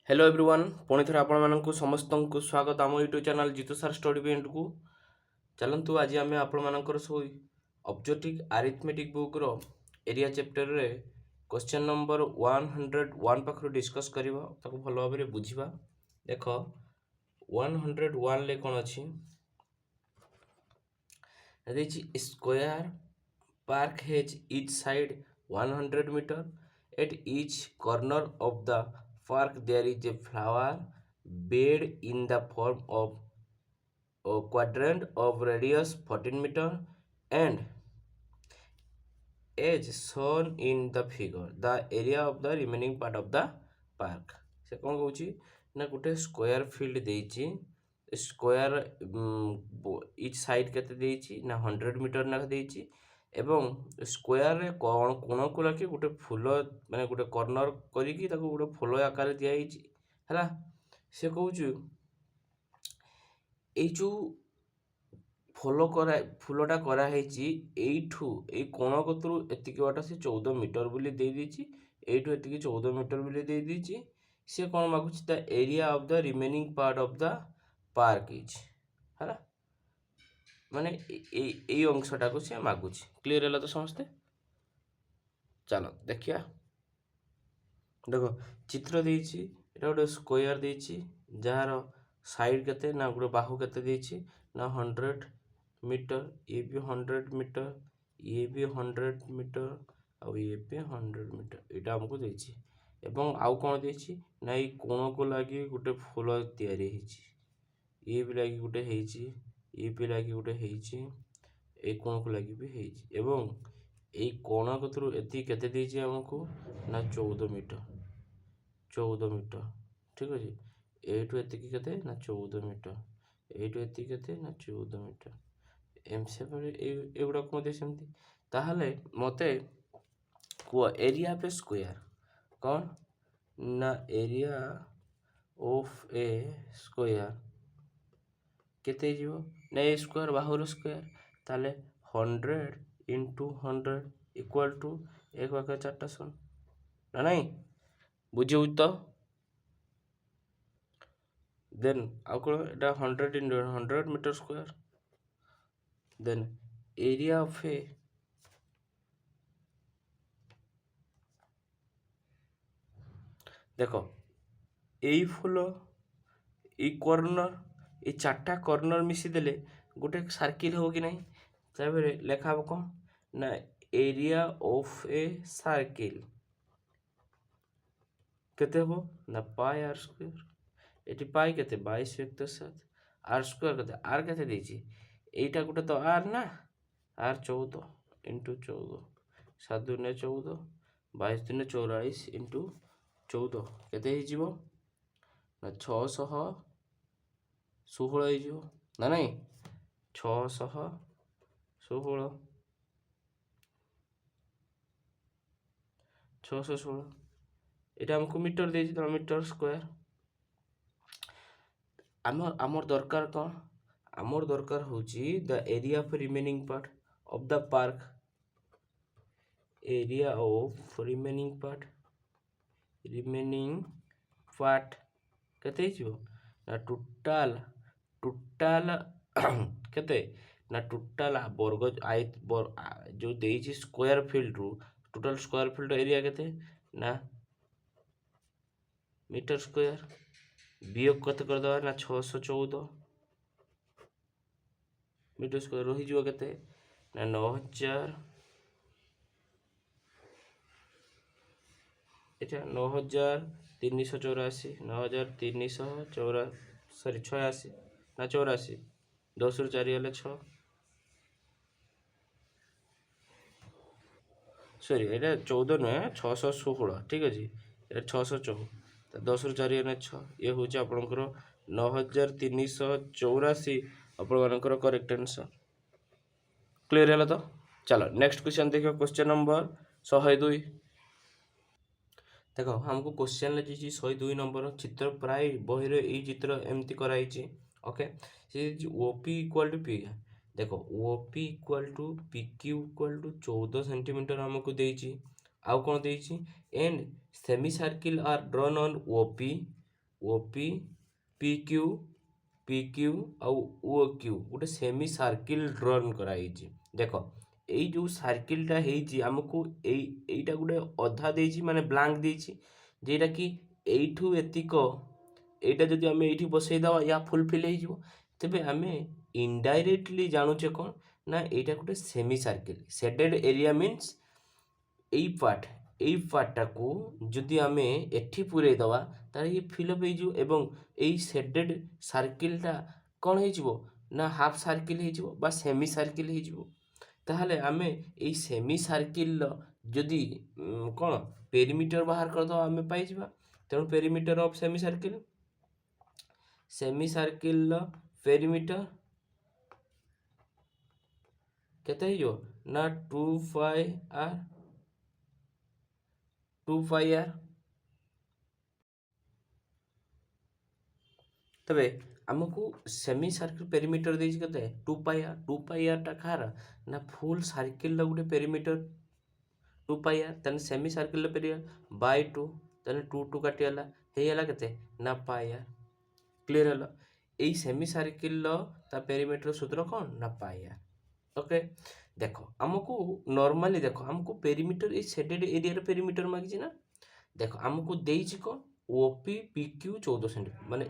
Hello everyone पुणी थे आपण समस्त को स्वागत आम यूट्यूब चैनल जीतू सार स्टडी पॉइंट को। चलतु आज आम आपर सब ऑब्जेक्टिव अरिथमेटिक बुक रो एरिया चैप्टर रे क्वेश्चन नंबर 101 पाखर डिस्कस करवा ताको भल भाव में बुझा। देख 101 ले कौन अच्छी square park has each side 100 meter. At each corner of the park there is a flower bed in the form of a quadrant of radius 14 meter, and as shown in the figure the area of the remaining part of the park. से कौन कहूँ ना गोटे square field देइछि square each side केते देइछि ना 100 metre ना देइछि एवं स्क्वायर रे कोण को लाके गोटे फूल माने गोटे कॉर्नर करिकी ताको गोटे फूल आकार दिया हिची हला। से कहूछु एई जो फूलटा करा हेची एइठू ए कोण कतरू एतिकी बाटा से 14 मीटर बोली दे दीची एइठू एतिकी 14 मीटर बोली दे दीची। से कौन मागुची the area of the remaining part of the park is हला माने ए अंशटा को से मागुची। क्लियर है तो समझते चलो देखिया। देखो चित्र देइछि एटा गोटे स्क्वायर देइछि जार साइड केते ना गोटे बाहु केते देइछि ना 100 मीटर ये भी 100 मीटर ये भी 100 मीटर और ये भी 100 मीटर एटा हमको देइछि एवं आउ कोन देइछि ना ई कोण को लागि गोटे फूल तयारी हेछि ये भी लागि गोटे हेछि ये भी लागि गोटे हेछि ए कोण को लागि भी हेछि एवं ए कोण कतरु एति केते देइछि हमको ना 14 मीटर 14 मीटर ठीक अछि एठु एति केते ना 14 मीटर एठु एति केते ना 14 मीटर एम से एगुड़ा को सेमती ताहले मते को एरिया पे स्क्वायर कौन ना एरिया ऑफ ए स्क्वायर केते जीवो ना ए स्क्वायर बाहुर स्क्वायर ताले 100 into 100 इक्वल टू 1 वाके 4टा शून्य ना नहीं बुझियो तो देन आउ को एटा 100 into 100 metre square then area of a देखो एई फूल ए कॉर्नर ए 4टा कॉर्नर मिसी देले गोटे सर्किल हो कि नहीं ताबरे लेखा हो कौन ना एरिया ऑफ ए सर्किल केते हो ना पाई आर स्क्वायर एटी पाई केते 22 व्यक्त साथ आर स्क्वायर केते आर केते देछि एटा गोटे तो आर ना आर 14 इंटू 14 7 दूने 14 22 दूने 44 इंटू 14 केते ही जीवो ना 616 ही जीवो ना नहीं 616 616 এটা हमको मीटर दे तो मीटर स्क्वायर आमर दरकार कौन आमर दरकार होची the area of remaining part of the park area of remaining part केते हिजो ना टोटल केते ना टोटल वर्ग आयत जो देइछि स्क्वायर फील्ड रू टोटल स्क्वायर फील्ड एरिया केते ना मीटर स्क्वायर वियोग कत कर दवा ना 614 मीटर स्क्वायर रही जो केते ना 9000 এটা 9384 9384 सॉरी 86 ना 84 10 रु 4 हेले 6 सॉरी एटा 14 नुहे 616 ठीक अछि एटा 614 10 रु 4 हेले 6 ये होची आपनकर 9384 आपण मानकर करेक्ट आंसर। क्लियर है तो चलो नेक्स्ट क्वेश्चन देखो क्वेश्चन नंबर 102 देखो हमको क्वेश्चन ले 102 नंबर चित्र प्राय बही रे ई चित्र एमती कराई ओके से ओपी इक्वल टू पी देखो OP equal to PQ equal to 14 centimetre हमको देइछि आउ कोन देइछि and semi circle are drawn on OP OP P Q P Q आउ ओ क्यू गोटे सेमी सर्किल ड्रन कराई। देख এই ଯେଉଁ ସାର୍କିଲଟା ହେଇଛି ଆମକୁ এইଟା ଗୋଟେ ଅଧା ଦେଇଛି ମାନେ ବ୍ଲାଙ୍କ ଦେଇଛି যেটা କି এইଠୁ ଏତିକ এইটা ଯଦି ଆମେ ଏଇଠି ବସେଇଦେବା ୟା ଫୁଲଫିଲ୍ ହେଇଯିବ। ତେବେ ଆମେ ଇନଡାଇରେକ୍ଟଲି ଜାଣୁଛେ କ'ଣ ନା এইଟା ଗୋଟେ ସେମି ସାର୍କିଲ। ସେଡେড ଏରିଆ ମିନ୍ସ এই ପାର୍ଟଟାକୁ ଯଦି ଆମେ ଏଠି ପୁରେଇ ଦେବା ତାହେଲେ ଇଏ ଫିଲ୍ଅପ୍ ହେଇଯିବ ଏବଂ ଏଇ ସେଡେড ସାର୍କିଲଟା କ'ଣ ହେଇଯିବ ନା ହାଫ୍ ସାର୍କିଲ୍ ହେଇଯିବ ବା ସେମି ସାର୍କିଲ୍ ହେଇଯିବ। ତାହେଲେ ଆମେ ଏଇ ସେମି ସାର୍କିଲ୍ର ଯଦି କ'ଣ ପେରିମିଟର ବାହାର କରିଦେବା ଆମେ ପାଇଯିବା। ତେଣୁ ପେରିମିଟର ଅଫ୍ ସେମି ସାର୍କିଲ୍ର ପେରିମିଟର କେତେ ହେଇଯିବ ନା 2πr। তবে ଆମକୁ ସେମି ସାର୍କିଲ୍ ପେରିମିଟର ଦେଇଛି କେତେ 2πrଟା କାହାର ନା ଫୁଲ୍ ସାର୍କିଲ୍ର ଗୋଟେ ପେରିମିଟର 2πr। ତାହେଲେ ସେମି ସାର୍କିଲ୍ର ପେରିମିଟର ବାଇ 2 ତାହେଲେ 2 କାଟିଗଲା ହେଇଗଲା କେତେ ନା πr। କ୍ଲିୟର ହେଲା। এই ସେମି ସାର୍କିଲ୍ର ତା ପେରିମିଟର ସୂତ୍ର କ'ଣ ନା πr। ଓକେ ଦେଖ ଆମକୁ ନର୍ମାଲି ଦେଖ ଆମକୁ ପେରିମିଟର ଏଇ ସେଡେଡ୍ ଏରିଆର ପେରିମିଟର ମାଗିଛି ନା। ଦେଖ ଆମକୁ ଦେଇଛି କ'ଣ ଓପି ପିକ୍ୟୁ 14 ସେଣ୍ଟିମିଟର ମାନେ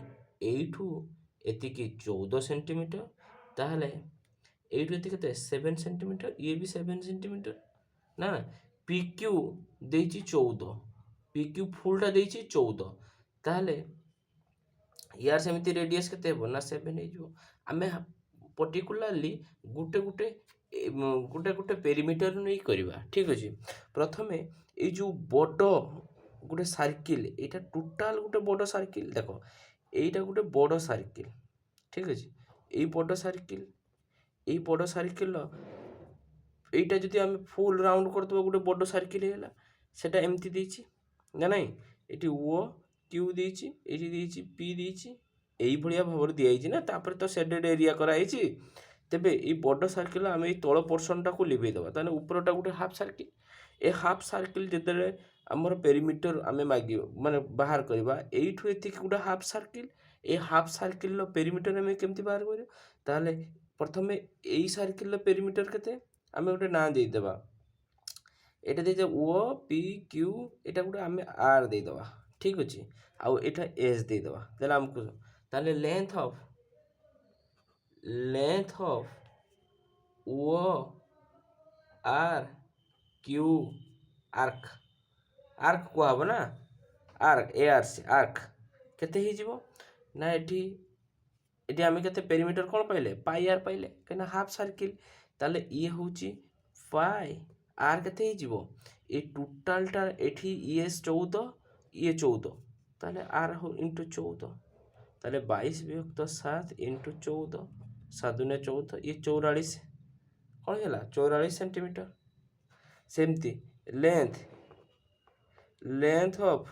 এইଠୁ ଏତିକି 14 ସେଣ୍ଟିମିଟର ତାହେଲେ এইଠୁ ଏତିକି କେତେ 7 ସେଣ୍ଟିମିଟର ଇଏ ବି 7 ସେଣ୍ଟିମିଟର ନା ପିକ୍ୟୁ ଦେଇଛି 14 ପିକ୍ୟୁ ଫୁଲଟା ଦେଇଛି 14 ତାହେଲେ ୟାର ସେମିତି ରେଡ଼ିୟସ୍ କେତେ ହେବ ନା 7 ହେଇଯିବ। ଆମେ ପର୍ଟିକୁଲାରଲି ଗୋଟେ ପେରିମିଟର ନେଇ କରିବା ଠିକ୍ ଅଛି। ପ୍ରଥମେ ଏଇ ଯେଉଁ ବଡ଼ ଗୋଟେ ସାର୍କିଲ୍ এইটা ଟୋଟାଲ ଗୋଟେ ବଡ଼ ସାର୍କିଲ୍ ଦେଖ এইটা ଗୋଟେ ବଡ଼ ସାର୍କିଲ୍ ଠିକ୍ ଅଛି। এই ବଡ଼ ସାର୍କିଲ୍ର এইটা ଯଦି ଆମେ ଫୁଲ୍ ରାଉଣ୍ଡ କରିଦେବା ଗୋଟେ ବଡ଼ ସାର୍କିଲ୍ ହେଇଗଲା। সেটা ଏମିତି ଦେଇଛି ନା ନାହିଁ ଏଠି ଓ କ୍ୟୁ ଦେଇଛି ଏଠି ଦେଇଛି ପି ଦେଇଛି এইଭଳିଆ ଭାବରେ ଦିଆଯାଇଛି ନା। ତାପରେ ତ ସେଡେଡ୍ ଏରିଆ କରାହେଇଛି। ତେବେ এই ବଡ଼ ସାର୍କିଲ୍ ଆମେ এই ତଳ ପୋର୍ସନଟାକୁ ଲିଭେଇ ଦେବା ତାହେଲେ ଉପରଟା ଗୋଟେ ହାଫ୍ ସାର୍କିଲ୍। ଏ ହାଫ୍ ସାର୍କିଲ୍ ଯେତେବେଳେ ଆମର ପେରିମିଟର ଆମେ ମାଗିବ ମାନେ ବାହାର କରିବା এইଠୁ ଏତିକି ଗୋଟେ ହାଫ୍ ସାର୍କିଲ୍ এই ହାଫ୍ ସାର୍କିଲ୍ର ପେରିମିଟର ଆମେ କେମିତି ବାହାର କରିବା ତାହେଲେ ପ୍ରଥମେ এই ସାର୍କିଲ୍ର ପେରିମିଟର କେତେ ଆମେ ଗୋଟେ ନାଁ ଦେଇଦେବା এটা ଦେଇଦେବା ଓ ପି କ୍ୟୁ এটা ଗୋଟେ ଆମେ ଆର୍ ଦେଇଦେବା ଠିକ୍ ଅଛି। ଆଉ ଏଇଟା ଏସ୍ ଦେଇଦେବା ତାହେଲେ ଆମକୁ ତାହେଲେ length of O R Q arc କୁହାହେବ ନା ଆର୍କ କେତେ ହେଇଯିବ ନା ଏଠି ଆମେ କେତେ ପେରିମିଟର କ'ଣ ପାଇଲେ πr ପାଇଲେ କାହିଁକିନା ହାଫ୍ ସାର୍କିଲ୍। ତାହେଲେ ଇଏ ହେଉଛି ପାଇ ଆର୍ କେତେ ହେଇଯିବ ଏ ଟୋଟାଲଟା ଏଠି ଇଏ 14 ଇଏ 14 ତାହେଲେ ଆର୍ ଇଣ୍ଟୁ 14 ତାହେଲେ 22/7 ଇଣ୍ଟୁ 14 7 × 14 ଇଏ 44 କ'ଣ ହେଲା 44 ସେଣ୍ଟିମିଟର। ସେମିତି ଲେନ୍ଥ ଅଫ୍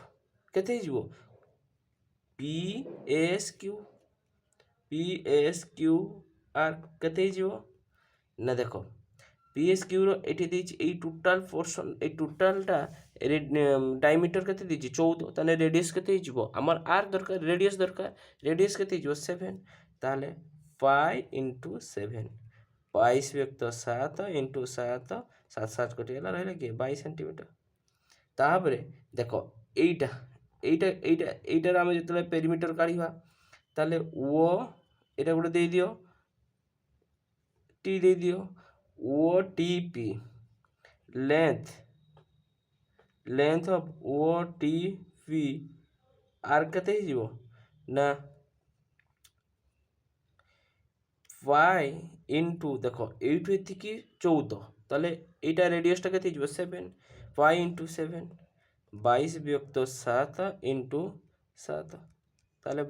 କେତେ ହେଇଯିବ PS क्यू आर केते ହେଇଯିବ ନା ଦେଖ PS क्यूର ଏଠି ଦେଇଛି ଏଇ ଟୋଟାଲ ପୋର୍ସନ ଏଇ ଟୋଟାଲଟା ଡାଇମିଟର କେତେ ଦେଇଛି 14 ତାହେଲେ ରେଡ଼ିୟସ୍ କେତେ ହେଇଯିବ ଆମର ଆର୍ ଦରକାର ରେଡ଼ିୟସ୍ ଦରକାର ରେଡ଼ିୟସ୍ କେତେ ହେଇଯିବ 7 ତାହେଲେ ପାଇ ଇଣ୍ଟୁ 7 22/7 ଇଣ୍ଟୁ 7 7 କଟିଗଲା ରହିଲା କି 22 ସେଣ୍ଟିମିଟର। ତାପରେ ଦେଖ এইটার ଆମେ ଯେତେବେଳେ ପେରିମିଟର କାଢ଼ିବା ତାହେଲେ ଓ এটা ଗୋଟେ ଦେଇଦିଅ ଟି ଦେଇଦିଅ O T P length of O T P R କେତେ ହେଇଯିବ ନା ପାଇ ଇଣ୍ଟୁ ଦେଖ এইଠୁ ଏତିକି 14 ତାହେଲେ এইটা ରେଡ଼ିୟସ୍ଟା କେତେ ହେଇଯିବ 7 ପାଇ ଇଣ୍ଟୁ 7 22/7 ଇଣ୍ଟୁ 7 ତାହେଲେ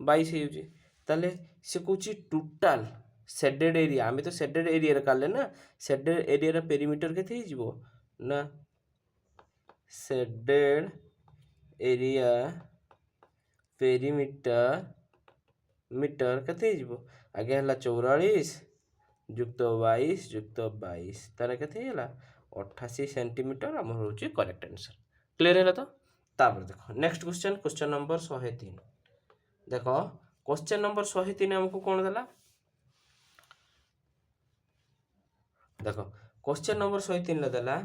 22 ହେଇଯାଉଛି। ତାହେଲେ ସେ କହୁଛି ଟୋଟାଲ ସେଡେଡ୍ ଏରିଆ ଆମେ ତ ସେଡେଡ୍ ଏରିଆରେ କାଢ଼ିଲେ ନା ସେଡେଡ୍ ଏରିଆର ପେରିମିଟର କେତେ ହେଇଯିବ ନା ସେଡେଡ୍ ଏରିଆ ପେରିମିଟର କେତେ ହେଇଯିବ ଆଜ୍ଞା ହେଲା 44 ଯୁକ୍ତ 22 ତାହେଲେ କେତେ ହେଇଗଲା 88 ସେଣ୍ଟିମିଟର ଆମର ହେଉଛି କରେକ୍ଟ ଆନ୍ସର। କ୍ଲିୟର ହେଲା ତ। तापर देख नेक्स्ट क्वेश्चन नंबर 103 देख क्वेश्चन नंबर 103 हमको कौन देला देख क्वेश्चन नंबर 103 देला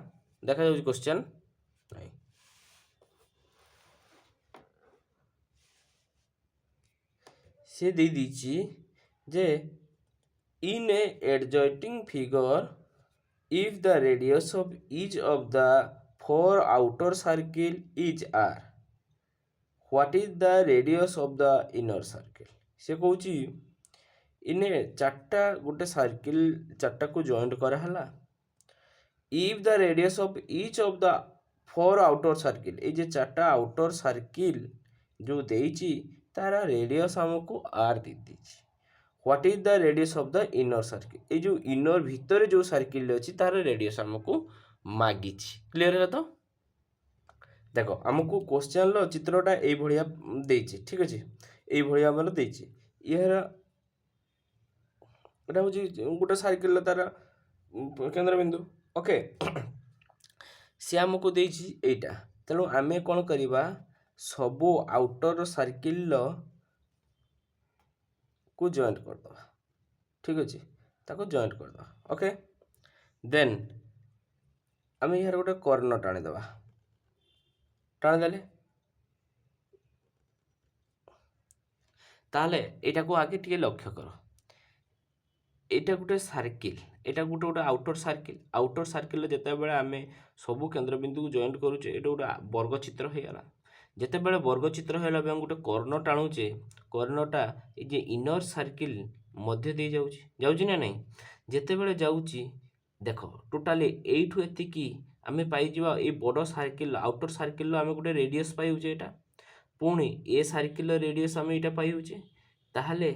देखा जाउछ क्वेश्चन नहीं से दे दीची जे इन ए adjoining figure if the radius of each of the four outer circle is r what is the radius of the inner circle से कहूची इने चारटा गोटे सर्किल चारटा को जॉइंट करा हला if the radius of each of the four outer circle ए जे चारटा outer circle जो देइची तारा रेडियस हमको r दे दीची what is the radius of the inner circle ये जो इनर भितर जो सर्किल अच्छी तार रेडियस हमको मागी क्लियर है तो देख आमको क्वेश्चन रो चित्रटा ये भाया देछि ठीक अच्छे ये भाया आम देछि यार एटा हूँ गोटे सर्किल तार केंद्र बिंदु ओके सी आमको देछि एटा तेणु आम कौन करवा सबो आउटर सर्किल को जॉइंट करदे ठीक अच्छे ताको जॉइंट करदे ओके देन आम यार गोटे कर्ण टाणीदे टाणीदेले ताहले एटा को आगे टिके लक्ष्य कर एटा गोटे सर्किल एटा गोटे गोटे आउटर सर्किल जिते बड़े आम सबू केंद्र बिंदु को जॉइंट करुचे एटा गोटे वर्ग चित्र हो गला जिते बड़े वर्ग चित्र है गोटे कर्ण टाणुचे कर्णटा ये इनर सर्किल मध्य दे जाउची ना नहीं जिते बड़े जाउची देख टोटाली एठू एतिकी आमे पाई जिवा ए बड़ सर्किल आउटर सर्किल आमे गोटे रेडियस पाई होचे एटा पुणी ए सर्किल रेडियस आमे एटा पाई होचे ताहले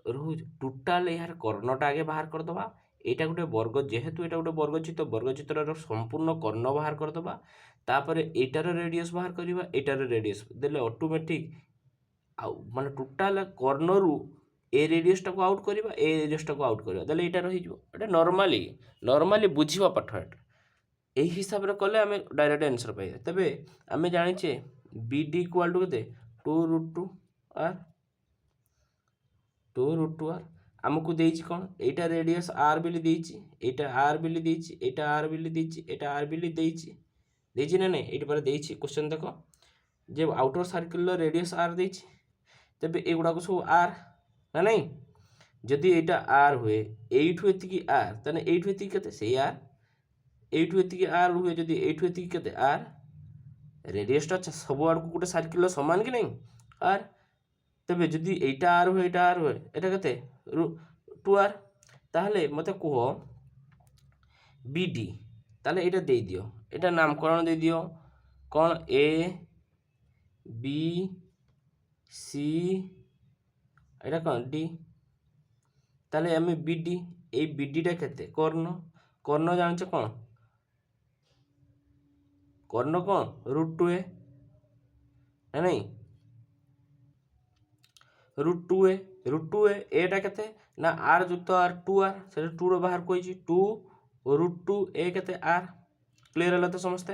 रहू टोटाल यार कर्णटा आगे बाहर कर दबा एटा गोटे वर्ग जेहेतु एटा गोटे वर्ग चित्रर संपूर्ण कर्ण बाहर कर दबा तापर एटार रेडियस बाहर करबा एटार रेडियस देले ऑटोमेटिक माने टोटाल कर्ण रु ए रेडियस टाको आउट करबा ए रेडियस टाको आउट करबा देले एटा रही जो एटा नॉर्मली बुझिबा पाठ एटा एही हिसाब रे कले हमें डायरेक्ट आंसर पाइ तबे हमें जानिचे BD इक्वल टू केते 2√2 r 2√2 r हमको देइछि कोन एटा रेडियस r बिली देइछि एटा r बिली देइछि एटा r बिली देइछि एटा r बिली देइछि ना नहीं एटा पर देइछि क्वेश्चन देखो जे आउटर सर्किल रो रेडियस r देइछि तबे एगुडा को सब r ना नहीं जदि एटा r हुए एठू एतिकी r तने एठू एतिकी केते से r एठू एतिकी r हुए जदि एठू एतिकी केते r रेडियस टा सब आड़ को गोटे सर्किल समान कि नहीं r तबे जदि एटा r हुए एटा केते 2r ताहले मते कहो BD ताहले एटा दे दियो एटा नामकरण दे दियो कौन A B C एटा कौन D ताहले हमें BD ए BD टा केते कर्ण जानछे कौन कर्ण कौन √2a ना नहीं √2a एटा केते ना r युक्त r 2r से 2 रो बाहर कोइछि 2√2a केते r क्लियर हला तो समझते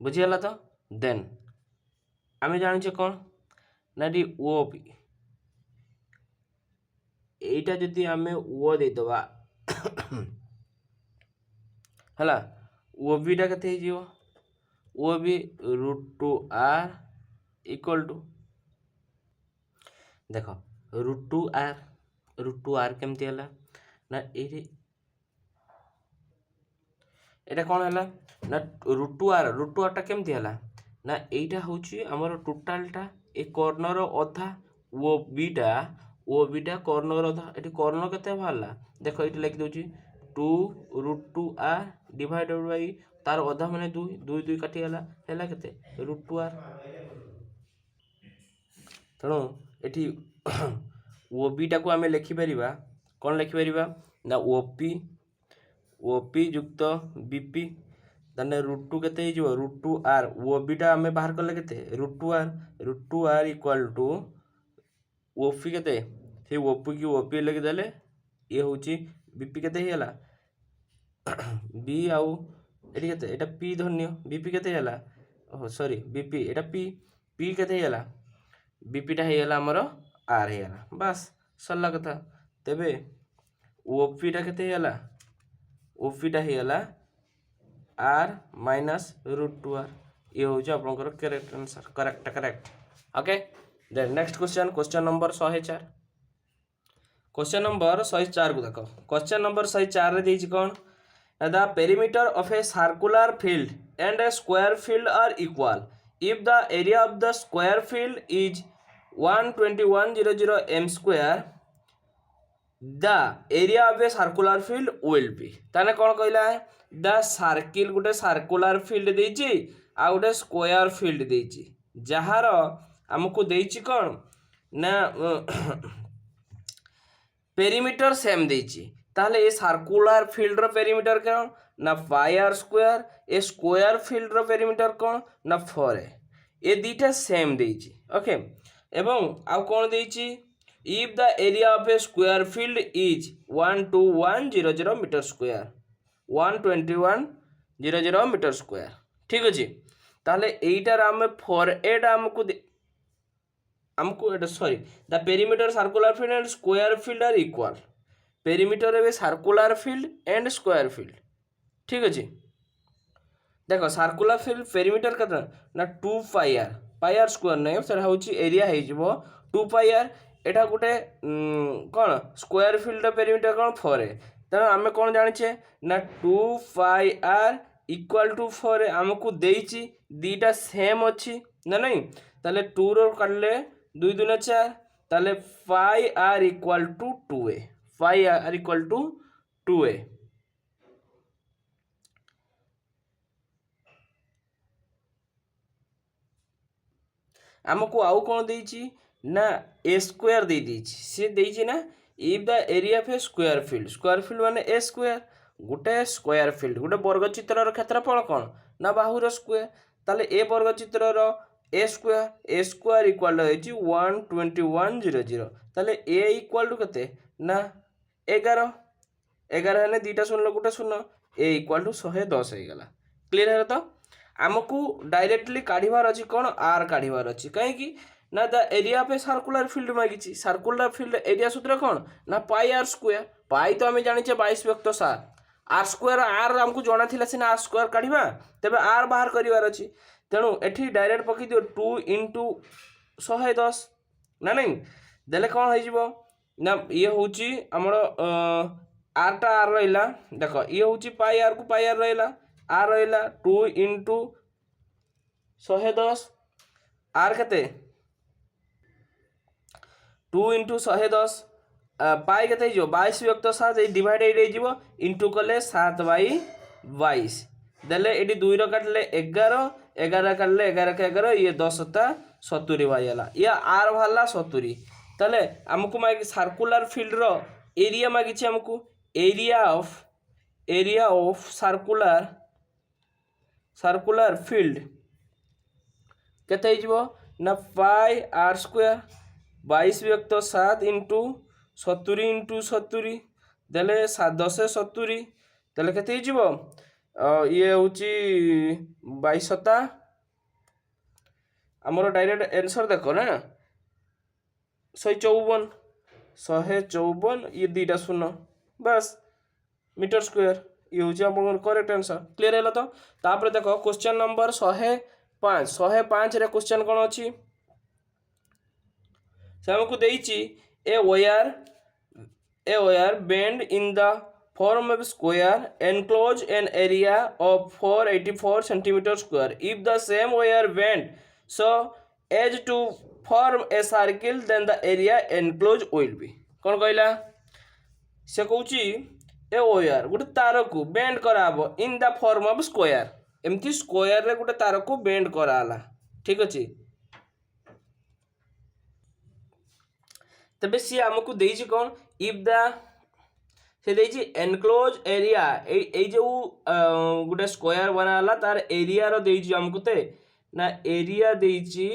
बुझी हला तो देन आमे जानिछे कोन ना डी OP एटा जदि आमे ओ दे दबा हला OB टा केते हे जिवो OB √2r इक्वल टू देखो √2r केमती हला ना एटा कौन हला ना √2r टा केमती हला ना एटा होची हमर टोटल टा ए कॉर्नर अधा OB टा कॉर्नर अधा एटी कॉर्नर केते भाला देखो एटी लिख दोची 2√2r डिवाइडेड बाय तार अधा माने 2 काटी हला केते √2r तेणु एटी OB टाको आमे लिखि परिबा कोन लिखि परिबा ना OP युक्त BP ताने √2 केते हिजो √2r OB टा आमे बाहर करले केते √2r इक्वल टू OP केते से OP की OP लिखि देले ये होची BP केते हिला B आउ एटी केते एटा P धन्य BP केते हिला सॉरी बीपी एटा पी पी केते हेला बीपीटा हेला हमर आर हेला बस सरला कथा तेबे ओपीटा केते हेला ओपीटा हेला आर माइनस √2r ये हो आपनकर correct answer correct okay then next question number 104 question number 104 को देखो क्वेश्चन नंबर 104 रे देछि कोन the perimeter of a circular field and a square field are equal if the area of the square field is 12100 m square the area of a circular field will be ताने कौन कहला है the circle Gute circular field देछि आ गुटे square field देछि जहार हमको देछि कौन ना पेरीमीटर सेम देछि ताहले ए सर्कुलर फील्ड रो पेरीमीटर कोन ना पाई आर स्क्वायर ए स्क्वायर फील्ड रो पेरीमीटर कोन ना 4 ए दीटा सेम देछि ओके एवं आ कोन देछि if the area of a square field is 12100 metre square 12100 metre square ठीक अछि ताहले एटार हम 4 हमको एटा sorry the perimeter circular field and square field are equal perimeter a circular field and square field ठीक अछि देखो सर्कुलर फील्ड पेरीमीटर कत ना 2 पाई आर स्क्वायर नै सेटा होची एरिया हे जिवो 2 पाई are Etah Gute cone square field perimeter कोन 4 है त हमें कोन जानि छे ना 2 पाई आर इक्वल टू 4 हमको देइची दीटा सेम अछि ना नहीं ताले 2 रो काटले 2 2 4 ताले pi r equal to 2a phi are equal to 2a हमको आउ कौन देछि ना a स्क्वायर दे देछि से देछि ना if the area of a square field माने a square Gute square field गुटे वर्ग चित्र रो क्षेत्रफल कोन ना बाहुर स्क्वायर ताले a वर्ग चित्र रो a स्क्वायर इक्वल होछि 12100 ताले a इक्वल टू कते ना 11 है दीटा शून्य गोटे शून्य ए इक्वल टू 110 हो गला क्लियर है तो हमको डायरेक्टली काढिबार अछि कोन आर काढिबार अछि काहे कि ना the area of a circular field मागिछि सर्कुलर फील्ड एरिया सूत्र कोन ना पाई आर स्क्वायर पाई तो हमें जानि छे 22 व्यक्त 7 आर स्क्वायर आर हमको जणा थिला सिना आर स्क्वायर काढिबा तबे आर बाहर करिवार अछि तेनु एठी डायरेक्ट पकि दियो 2 * 110 ना नहीं देले कोन होई जिवो ना ये होची हमर आर टा आर रहिला देखो ये होची पाई आर को पाई आर रहिला 2 * 110 आर कते 2 * 110 पाई कते जो 22 व्यक्त 7 ए डिवाइड ए जिवो इनटू कले 7/22 देले एडी 2 रो काटले 11 काटले 11 के 11 ये 10 ता 70 बायला ये आर भाला 70 तले हमको मागी सर्कुलर फील्ड रो एरिया मागी छे हमको एरिया ऑफ सर्कुलर फील्ड केते हिजबो ना पाई आर स्क्वायर 22 व्यक्त 7 * 70 * 70 देले 10 70 देले केते हिजबो ये होची 22 ता हमरो डायरेक्ट आंसर देखो ना 154 ये दीटा शून्य बस मीटर स्क्वायर ये होची आपन करेक्ट आंसर क्लियर हैला तो तापर देखो क्वेश्चन नंबर 105 रे क्वेश्चन कोन अछि से हमको देइची a wire bent in the form of square enclose an area of 484 centimeter square if the same wire bend so as to form a circle then the area enclosed will be कौन कहला से कहूची a wire गोटे तार को bend कराबो in the form of square एमती square रे गोटे तार को बेंड कराला ठीक अछि तबे सी हमको देइची कौन इफ द से देइची एनक्लोज एरिया ए जो गोटे स्क्वायर बनाला तार एरिया रो देइची हमको ते ना एरिया देइची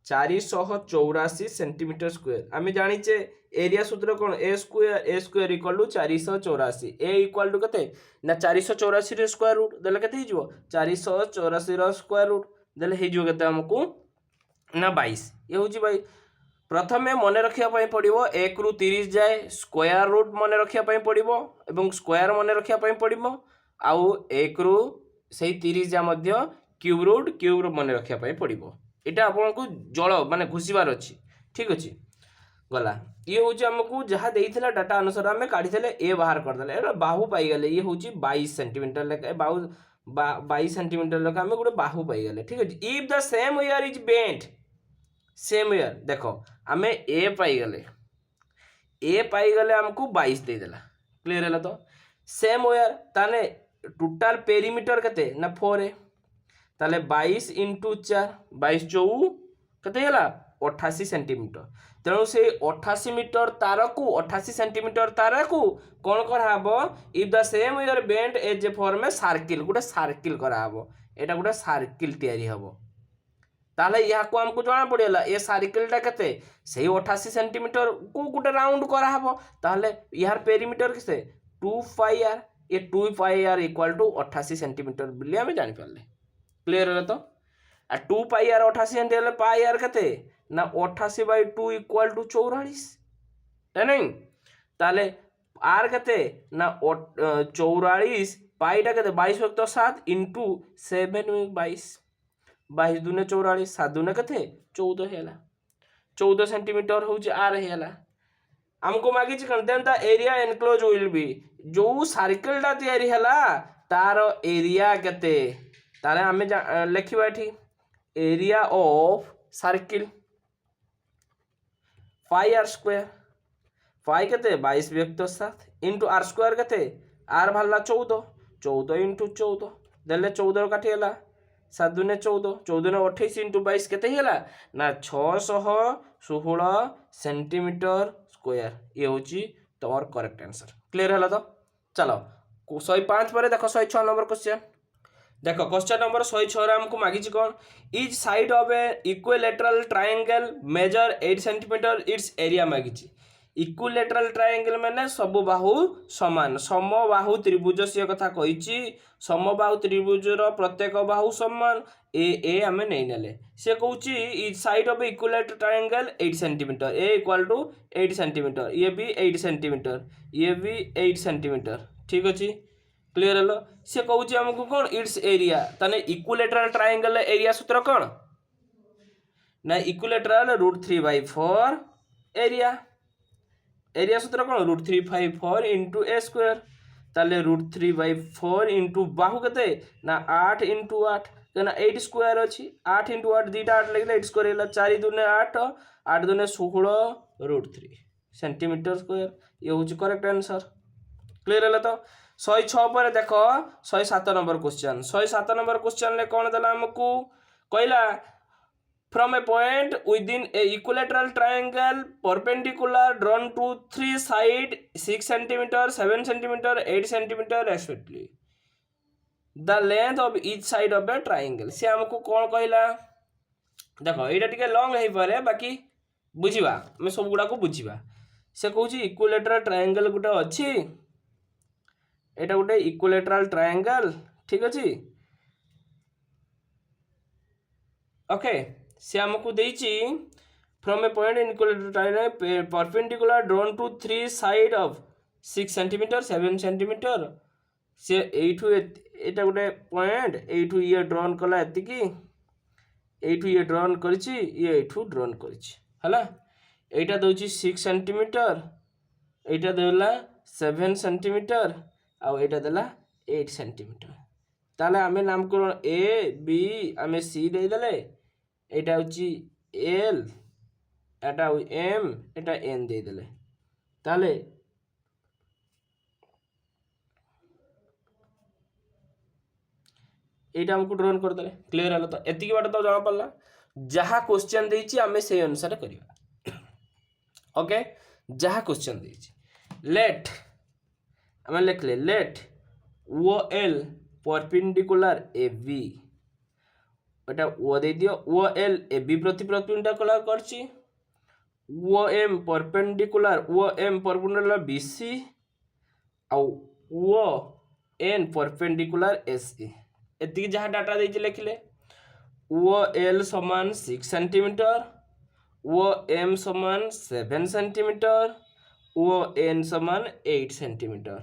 484 सेंटीमीटर स्क्वायर आमे जानि छे एरिया सूत्र कोन a square equal to 484 a equal to कते ना 484 रे स्क्वायर रूट देले कते हिजो 484 रो स्क्वायर रूट देले हे जो केते हमकु ना 22 ये हूँ भाई प्रथमे मन रखा पड़ो 1 ରୁ 30 जाए स्क्वायर रूट मन रखा पड़ो एवं स्क्वायर मन रखा पड़ो आउ 1 ରୁ से 30 जा क्यूब रूट मन रखा पड़ो यहाँ आपको जल माने घुषार अच्छी ठीक अच्छे गला ये हूँ आमको जहाँ देता डाटा अनुसार आम काढ़ी ए बाहर करदे बाहु पाईगले ये हूँ 22 सेंटीमीटर लेखा बाहु 22 सेंटीमीटर लेखा आम गोटे बाहु पाईगले ठीक अच्छे if the same year is bent same year देख आम ए पाईगले आमको 22 देदेला क्लीयर है तो सेम ईयर ताने टोटाल पेरीमीटर केते ना 4 है ताले 22 इंटू 4 22 चौ केते 88 सेंटीमीटर तेणु से 88 मीटर तार को 88 सेंटीमीटर तार को कौन कराब if the same wire bent as a form circle गोटे सर्किल कराब एटा गोटे सर्किल तैयारी हम ताले यहाँ को हमको जना पड़ेगा ए सर्किलटा केते से 88 सेंटीमीटर को गोटे राउंड कराब ताले यार पेरीमीटर किसे 2 पाई आर ये 2 पाई आर इक्वल टू 88 सेंटीमीटर बोली आम जानीपारे क्लीयर है तो 2 पाई आर 88 सेंटीमीटर पाई आर केते ना 88/2 इक्वल टू 44 है नहीं ताले आर केते ना 44 पाईटा केते 22/7 इंटू 7 22 22 दूने 44 7 दूने केते 14 है 14 सेंटीमीटर हूँ आर है आमको मागी then the area enclose will be जो सर्किलटा तैयारी है तार एरिया केते तारे आम लिखा ये area of circle pi are square pi केते 22/7 इंटू आर स्क्वायर केते आर बाहर 14 इंटू 14 देले 14 काटिगला 7 दूने 14 14 28 इंटू 22 केते हिला ना 616 सेंटीमीटर स्क्वायर ये हूँ तुम करेक्ट आंसर क्लीयर है तो चलो 105 पर देख 106 नंबर क्वेश्चन देख क्वेश्चन नंबर 106 आमको मागी कौन each side of a equilateral triangle measure 8 centimetre its area मागी इक्विलेटरल ट्रायंगल माने सब बाहु समान समबाहु त्रिभुज से कथा कही समबाहु त्रिभुजर प्रत्येक बाहु समान ए आम नहीं नेले से कहूँ each side of equilateral triangle 8 centimetre A equal to 8 centimetre ये भी 8 सेंटीमीटर ये भी 8 सेंटीमीटर ठीक अच्छे क्लीयर है से कहूँ आमको कौन इट्स एरिया ताने इक्विलेटरल ट्रायंगल एरिया सूत्र कौन ना इक्विलेटरल √3/4 एरिया सूत्र कौन √3/4 इंटू ए स्क्वायर ताले √3/4 इंटू बाहु केते ना 8 इंटू 8 कहना 8 स्क्वायर अच्छी 8 इंटू 8 दीटा 8 लगे 8 स्क्वायर है 4 दूने 8 8 दूने 16 √3 सेंटीमीटर स्क्वायर ये हूँ करेक्ट आंसर क्लीयर है तो 106 पर देख 107 नंबर क्वेश्चन 107 नंबर क्वेश्चन ले कौन देला हमको कहला from a point within a equilateral triangle perpendicular drawn to 3 side 6 centimetre 7 centimetre 8 centimetre respectively the length of each side of a triangle से हमको कौन कहला देख यहाँ टिके लॉन्ग हो पारे बाकी बुझा आम सब गुड़ा को बुझा से कहूँ इक्विलेटरल ट्रायंगल गोटे अच्छी एटा गोटे इक्विलेटरल ट्रायंगल ठीक अच्छे ओके से आमको देची from a point in equilateral triangle perpendicular drawn to 3 side of 6 centimetre 7 centimetre से एठू एटा गोटे पॉइंट एठू ये ड्रॉन कला एतिकी एठू ये ड्रॉन करिछि ये एठू ड्रॉन करिछि हला एटा दोची 6 सेंटीमीटर एटा देला 7 सेंटीमीटर आउ एटा देला 8 सेंटीमीटर ताले आमे नामकरण ए बी आमे सी दे देले एटा होची एल एटा एम एटा एन दे देले ताले एटा हमको ड्रॉन कर देले क्लियर हला तो एतिकी बात तो जाना पड़ला जहा क्वेश्चन देछि आमे से अनुसार करिवा ओके जहा क्वेश्चन देछि लेट आम लिखले let O L perpendicular A B एटा ओ दे दियो ओ एल ए बी प्रति परपेंडिकुलर करछि O M perpendicular B C आउ O N perpendicular S A एतिकी जहाँ डाटा देछि लिखले ओ एल समान 6 सेंटीमीटर, ओ एम समान 7 सेंटीमीटर, ओ एन समान 8 सेंटीमीटर।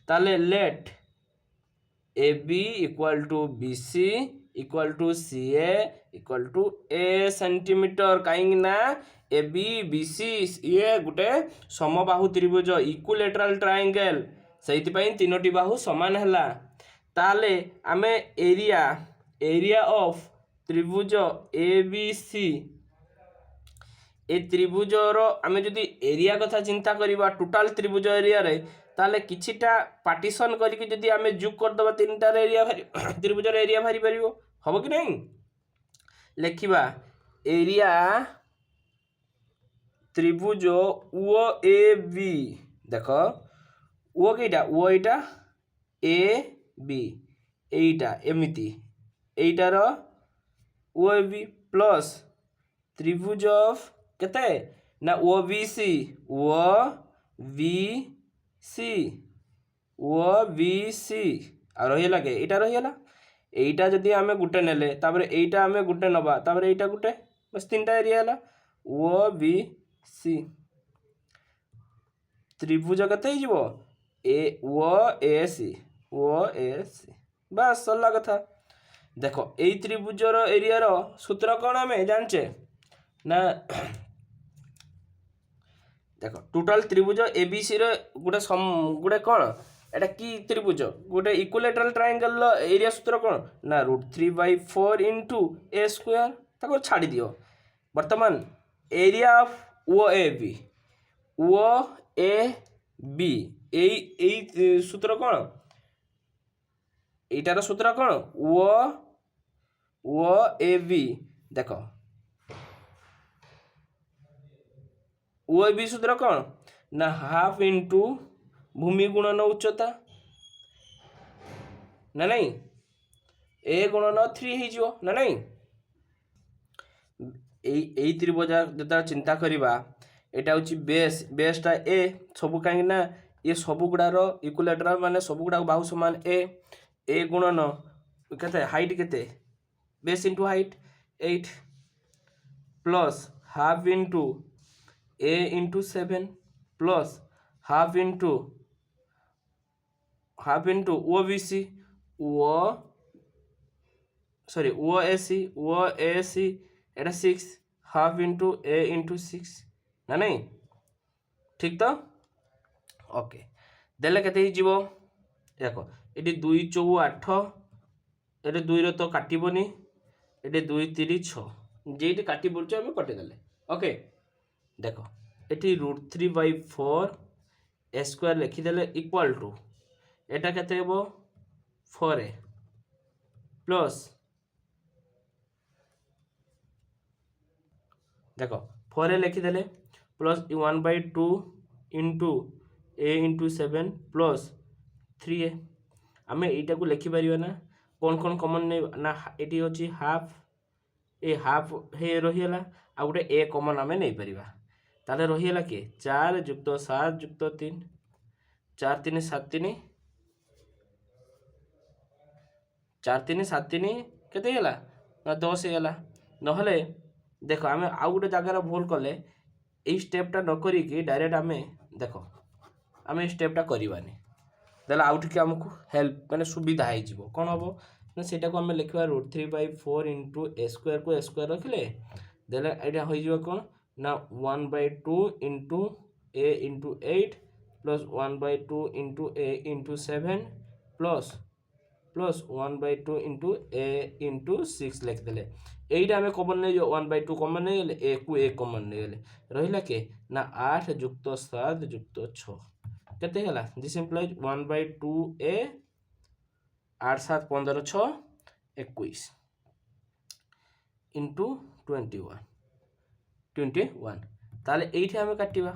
ताले let A B equal to B C equal to C equal to A centimetre कहीं ना ए बी सी ये गोटे समबाहु त्रिभुज इक्विलेटराल ट्रायंगल से तीनोटी बाहु समान है। ताले आमे एरिया ऑफ त्रिभुज ए बी सी ए त्रिभुजर आमे जदि एरिया कथा चिंता करबा टोटाल त्रिभुज एरिया रे ताले किछिटा पार्टीशन करके जदि आमे जोग कर दबा तीनटार एरिया त्रिभुजर एरिया भारी परिबो हबो कि नहीं। लेखिबा एरिया त्रिभुज ओ ए बी देखो ओ केटा ओ एटा ए बी एटा एमिति एटार ओ ए बी प्लस त्रिभुज ऑफ केते ना ओ बी सी आ रहीला के एटा रहीला एटा जदि आमे गुटे नेले तापर एटा आमे गुटे नबा तापर एटा गुटे बस तीनटा एरिया हला ओ बी सी त्रिभुज केते ही जीवो ए सी बस सरला कथा। देखो ए त्रिभुजर एरिया रो सूत्र कौन आमे जानचे ना देखो टोटाल त्रिभुज एबीसी रो गोटे कौन एटा की त्रिभुज गोटे इक्विलेटराल ट्रायंगल रो एरिया सूत्र कौन ना √3/4 इंटू ए स्क्वायर ताको छाड़ी दियो। वर्तमान area of O A B ए सूत्र कौन एटार सूत्र कौन ओ ए बी देखो ओ ए बी सूत्र कौन ना हाफ इंटू भूमि गुणन उच्चता ना नहीं ए गुणन 3 ही जीवो ना नहीं। ए त्रिभुज जता चिंता करिबा एटा होची बेसटा ए सबु काहे ना ये सबु गुडार इक्विलेटराल माने सबु गुडा बाहु समान ए गुणन केते हाइट केते base into height 8 plus half into A into 7 plus half into O B C O A C एटा 6 हाफ इंटू ए इंटू 6 ना नहीं ठीक तो ओके देले केते ही जीवो देखो एटी 2 4 8 एटे 2 रो तो काटिबोनी एटे 2 3 6 जेटी काटी पड़छ हम कटे देले ओके। देखो एटी √3/4 ए स्क्वायर लिखि देले इक्वल टू एटा केते हेबो 4a प्लस देखो 4a लिखि देले plus 1/2 into A into 7 plus 3a आमे एटा को लिखि परिबा ना कौन कौन कॉमन नै ना एटी होची हाफ ए हाफ हे रहिला आ गोटे ए कॉमन आमे नै परिबा ताले रहिला के 4 + 7 + 3 4 3 7 3 4 3 7 3 केते होला ना 10 होला नहले देखो आमे आ गोटे जगार भूल कले ए स्टेपटा न करी कि डायरेक्ट आमे देखो आमे स्टेपटा करिवानी देला आउट कि हमकु हेल्प माने सुविधा हे जीवो कोन हबो ना सेटा को आमे लिखवा √3/4 इंटू ए स्क्वायर को ए स्क्वायर रखले देला एटा होई जीवो कोन ना 1/2 into A into 8 plus 1/2 into A into 7 plus 1/2 into A into 6 लिख देले एटा हमें कॉमन नहीं जो 1/2 कॉमन नहीं गले ए को ए कॉमन नहीं गले रहिला के ना 8 + 7 + 6 केते हला दिस इंप्लाइज 1/2 ए 8 7 15 6 21 इंटू 21 ताले एठी हमें काटिबा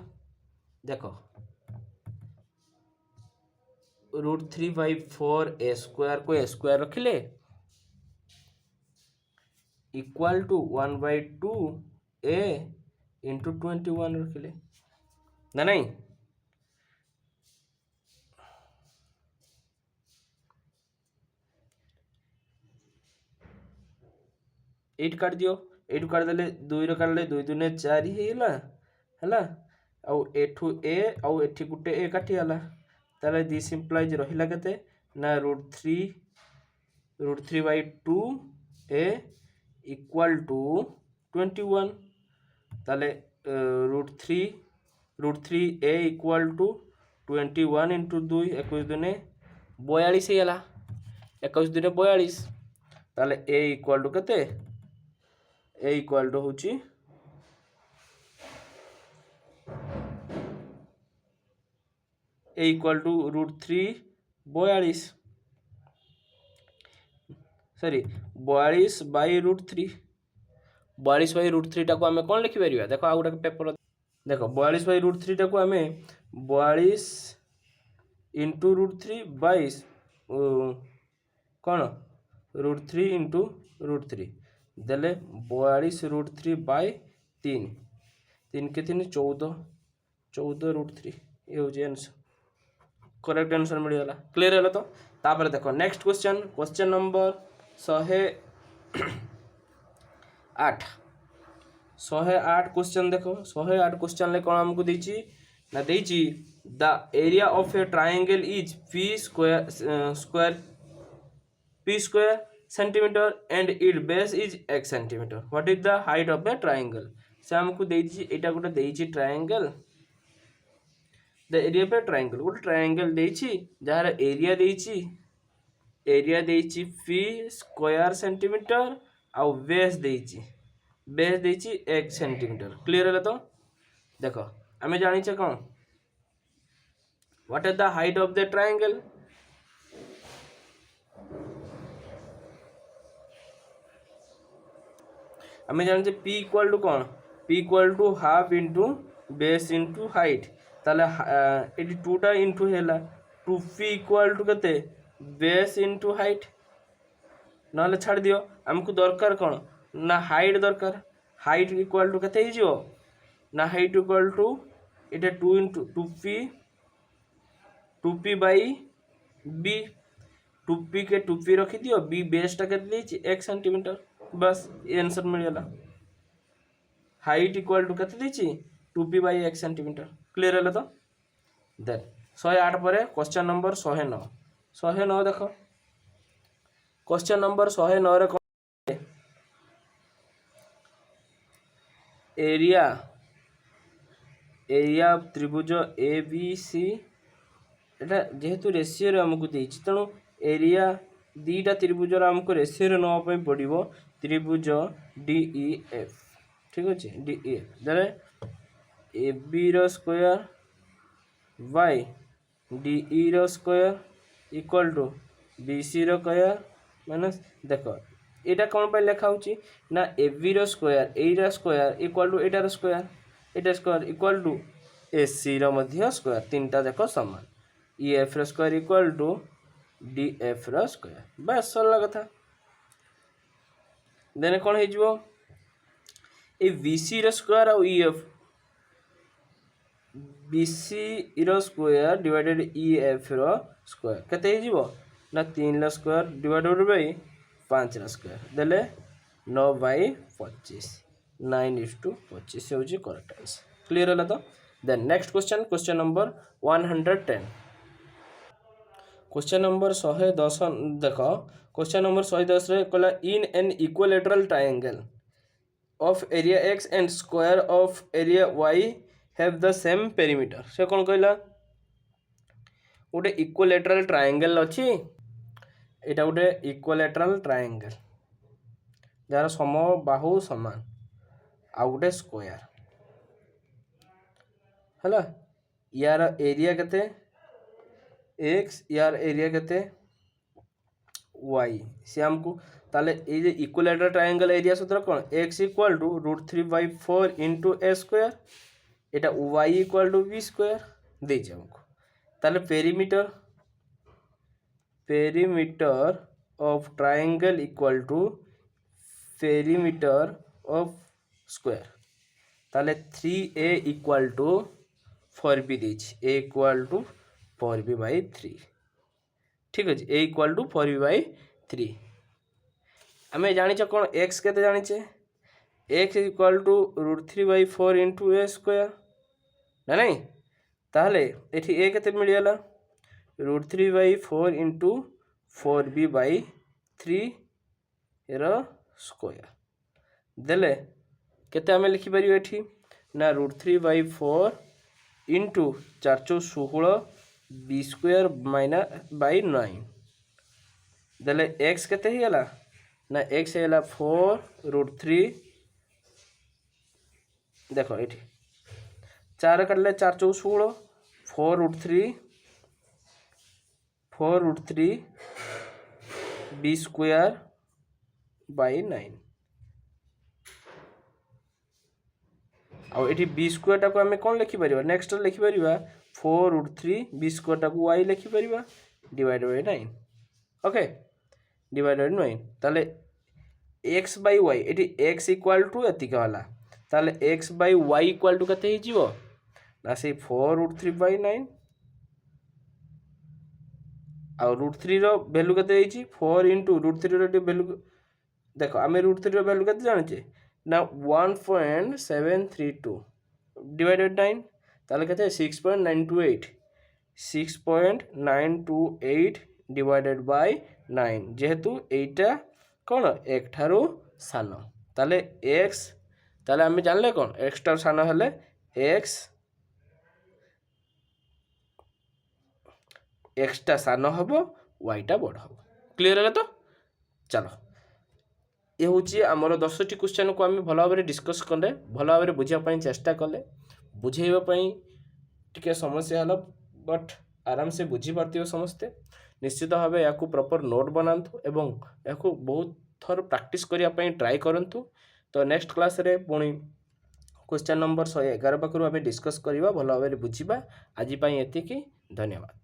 देखो √3/4 ए स्क्वायर को ए स्क्वायर रखिले इक्वल टू 1/2 ए इंटू 21 रखिले ना नहीं एट काट दियो एटू काटदेले 2 रो काटले 2 दूने 4 हेला हैला आउ एठू ए आउ एठी गुटे ए काटी हला ताले दिस इंप्लाइज रहिला केते ना √3 by 2 a equal to 21 ताले √3 a equal to 21 into 2 21 दुने 42 हेला 21 दुने 42 ताले a equal to केते a equal to होची a equal to √3 42 sorry 42 by √3 42 by √3 टाको आमे कौन लिखि परिबा देखो आ गोटे पेपर देखो 42 बाई √3 टाको आमे 42 इंटू √3 22 कौन √3 इंटू √3 देले 42 √3 बाई 3 3 के 3 14 √3 ये हो जे आंसर करेक्ट आंसर मिल गला क्लियर है तो तापर देखो नेक्स्ट क्वेश्चन नंबर 108 क्वेश्चन देखो 108 क्वेश्चन ले कौन हमको देची ना देची the area of a triangle is p square centimetre and it base is x centimetre what is the height of the triangle से हमको देची एटा गोटे देची triangle the area of a triangle गोटे ट्रायंगल देची जार एरिया देची p स्क्वायर सेंटीमीटर आउ बेस देची x सेंटीमीटर क्लियर है तो देखो आमे जानी छे कौन what is the height of the triangle आमे जानी छे p इक्वल टू कौन p equal to half into base into height ताले एटी 2 टा इंटू हेला 2p इक्वल टू केते बेस इंटू हाइट नले छाड़ दियो हमको दरकार कौन ना हाइट दरकार हाइट इक्वल टू केते हिजियो ना height equal to Etah 2 into 2p by b 2p के 2p रखी दियो b बेस टा केते देछि 1 सेंटीमीटर बस ये आंसर मिल गला हाइट इक्वल टू केते देछि 2p बाई 1 सेंटीमीटर क्लियर है तो देन 108 पर क्वेश्चन नंबर 109 देखो क्वेश्चन नंबर 109 रे एरिया ऑफ त्रिभुज ए बी सी एटा जेहेतु रेशियो रे हमको देछि तणो एरिया दीटा त्रिभुज रे हमको रेशियो रे नवा पई पड़िबो त्रिभुज डी ई एफ ठीक अछि डी ई एफ देले ए बी रो स्क्वायर बाय डी ई रो square equal to B C रो स्क्वायर माइनस देखो एटा कौन पे लिखा होची ना ए बी रो स्क्वायर ए रो स्क्वायर इक्वल टू एटा रो स्क्वायर एटा square equal to A C रो मध्य स्क्वायर तीनटा देखो समान ई एफ रो square equal to D F रो स्क्वायर बस सरला कथा देन कौन हे जिवो ए बी सी रो स्क्वायर और ई एफ बी सी रो स्क्वायर डिवाइडेड ई एफ रो स्क्वायर केते हे जिवो ना 3 रो स्क्वायर डिवाइडेड बाय 5 रो स्क्वायर देले 9 बाय 25 9:25 होची करेक्ट आंसर क्लियर होला तो then next question number 110 question number 110 देखो क्वेश्चन नंबर 110 रे कहला in an equilateral triangle of area x and square of area y have the same perimeter से कौन कहला गोटे इक्विलेटरल ट्रायंगल अछि एटा गोटे इक्विलेटरल ट्रायंगल जार सम बाहु समान आ गोटे स्क्वायर हला यार एरिया केते x यार एरिया केते y से हमको ताले ए जे इक्विलेटरल ट्रायंगल एरिया सूत्र कोन x equal to √3/4 into a square एटा y equal to b square दे जे हमको ताले perimeter of triangle equal to perimeter of square ताले 3a इक्वल टू 4b देछि a इक्वल टू 4b/3 ठीक अछि a इक्वल टू 4b/3 आमे जानिछ कौन x केते जानिछे x equal to √3/4 into A square ना नहीं ताहले एठी a केते मिलियला √3/4 इंटू 4b/3 ର स्क्वायर देले केते आमे लिखि परियो एठी ना √3/4 इंटू 4 b स्क्वायर -/9 देले x केते ही गला ना x हैला 4√3 देखो एठी 4 काटले 4 × 4 4√3 b स्क्वायर /9 आ एठी b स्क्वायर टाको हमें कौन लिखि परिबा नेक्स्ट लिखि परिबा 4√3 b स्क्वायर टाको y लिखि परिबा /9 ओके /9 ताले x/y एठी x इक्वल टू एति कहला ताले x/y इक्वल टू कते ही जीवो ना से 4√3/9 आ √3 रो वैल्यू कते हेची 4 इंटू √3 रो वैल्यू देखो आमे √3 रो वैल्यू कते जानिचे ना 1.732 /9 ताले कते 6.928 डिवाइडेड बाय 9 जेहेतु एटा कौन एक ठारू सान ताले x ताले आमे जानले कौन x ठारू सान हेले x टा सान हबो y टा बड़ हबो क्लियर है तो चलो ये हूँ आमर 10टी क्वेश्चन को आम भल भाव डिस्कस कले भल भाव बुझापी चेष्टा कले बुझेवाई टी समस्या है बट आराम से बुझी पार्थिव समस्ते निश्चित भाव या प्रॉपर नोट बनातु एवं या बहुत थर प्रैक्टिस करने ट्राई करूँ तो नेक्स्ट क्लास रे पुणी क्वेश्चन नंबर 111 पाखु आम डिस्कस करवा भल भाव बुझा आज एतिकी धन्यवाद।